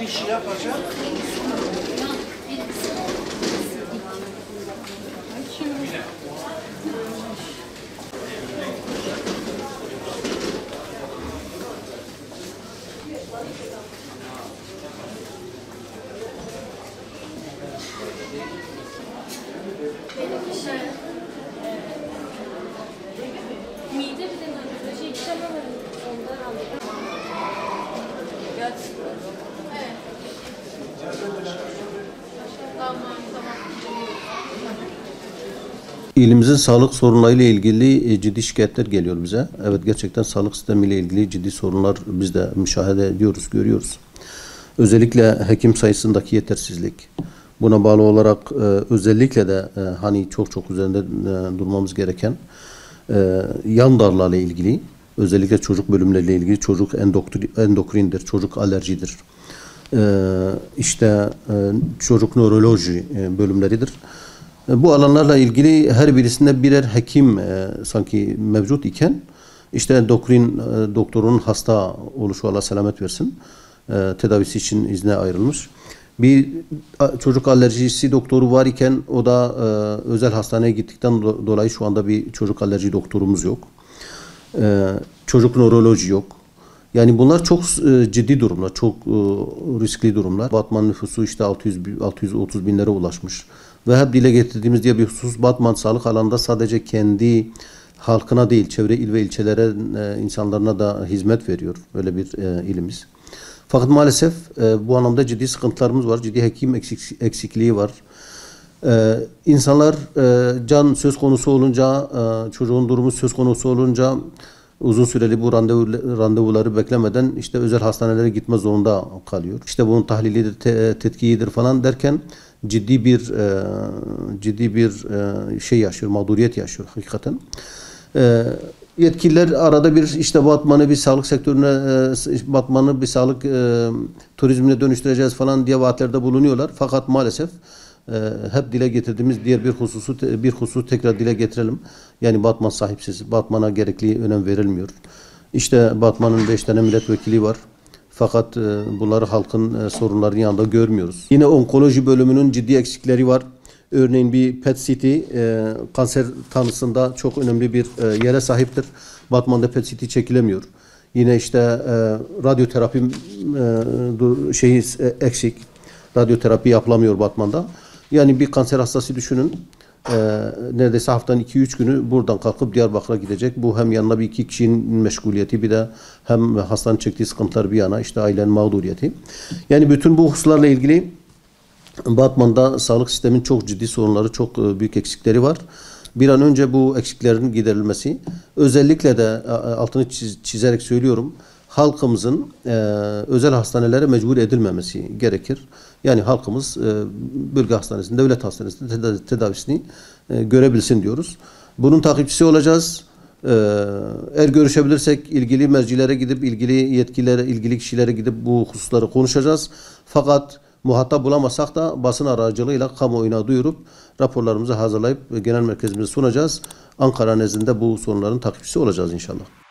bir şey yapacak. Mide bir de nöroloji işlemi var. Ondan aldım. Evet. Tamam. İlimizin sağlık sorunlarıyla ilgili ciddi şikayetler geliyor bize. Evet, gerçekten sağlık sistemiyle ilgili ciddi sorunlar biz de müşahede ediyoruz, görüyoruz. Özellikle hekim sayısındaki yetersizlik. Buna bağlı olarak özellikle de hani çok üzerinde durmamız gereken yan dallarla ilgili, özellikle çocuk bölümleriyle ilgili, çocuk endokrindir, çocuk alerjidir. İşte çocuk nöroloji bölümleridir. Bu alanlarla ilgili her birisinde birer hekim sanki mevcut iken işte endokrin doktorunun hasta oluşu, Allah selamet versin, tedavisi için izne ayrılmış. Bir çocuk alerjisi doktoru var iken o da özel hastaneye gittikten dolayı şu anda bir çocuk alerji doktorumuz yok. Çocuk nöroloji yok. Yani bunlar çok ciddi durumlar, çok riskli durumlar. Batman nüfusu işte 630 binlere ulaşmış. Ve hep dile getirdiğimiz diye bir husus, Batman sağlık alanında sadece kendi halkına değil, çevre il ve ilçelere, insanlarına da hizmet veriyor. Böyle bir ilimiz. Fakat maalesef bu anlamda ciddi sıkıntılarımız var, ciddi hekim eksikliği var. İnsanlar can söz konusu olunca, çocuğun durumu söz konusu olunca uzun süreli bu randevuları beklemeden işte özel hastanelere gitme zorunda kalıyor. İşte bunun tahlilidir, tetkiğidir falan derken ciddi bir şey yaşıyor, mağduriyet yaşıyor hakikaten. Yetkililer arada bir işte Batman'ı bir sağlık sektörüne, Batman'ı bir sağlık turizmine dönüştüreceğiz falan diye vaatlerde bulunuyorlar. Fakat maalesef hep dile getirdiğimiz diğer bir hususu tekrar dile getirelim. Yani Batman sahipsiz, Batman'a gerekli önem verilmiyor. İşte Batman'ın 5 tane milletvekili var. Fakat bunları halkın sorunlarının yanında görmüyoruz. Yine onkoloji bölümünün ciddi eksikleri var. Örneğin bir PET CT kanser tanısında çok önemli bir yere sahiptir. Batman'da PET CT çekilemiyor. Yine işte radyoterapi eksik. Radyoterapi yapılamıyor Batman'da. Yani bir kanser hastası düşünün. Neredeyse haftanın 2-3 günü buradan kalkıp Diyarbakır'a gidecek. Bu hem yanına bir iki kişinin meşguliyeti, bir de hem hastanın çektiği sıkıntılar bir yana, işte ailenin mağduriyeti. Yani bütün bu hususlarla ilgili Batman'da sağlık sistemin çok ciddi sorunları, çok büyük eksikleri var. Bir an önce bu eksiklerin giderilmesi, özellikle de altını çizerek söylüyorum, halkımızın özel hastanelere mecbur edilmemesi gerekir. Yani halkımız bölge hastanesinde, devlet hastanesinde tedavisini görebilsin diyoruz. Bunun takipçisi olacağız. Eğer görüşebilirsek ilgili mercilere gidip, ilgili yetkililere, ilgili kişilere gidip bu hususları konuşacağız. Fakat muhatap bulamazsak da basın aracılığıyla kamuoyuna duyurup raporlarımızı hazırlayıp genel merkezimize sunacağız. Ankara nezdinde bu sorunların takipçisi olacağız inşallah.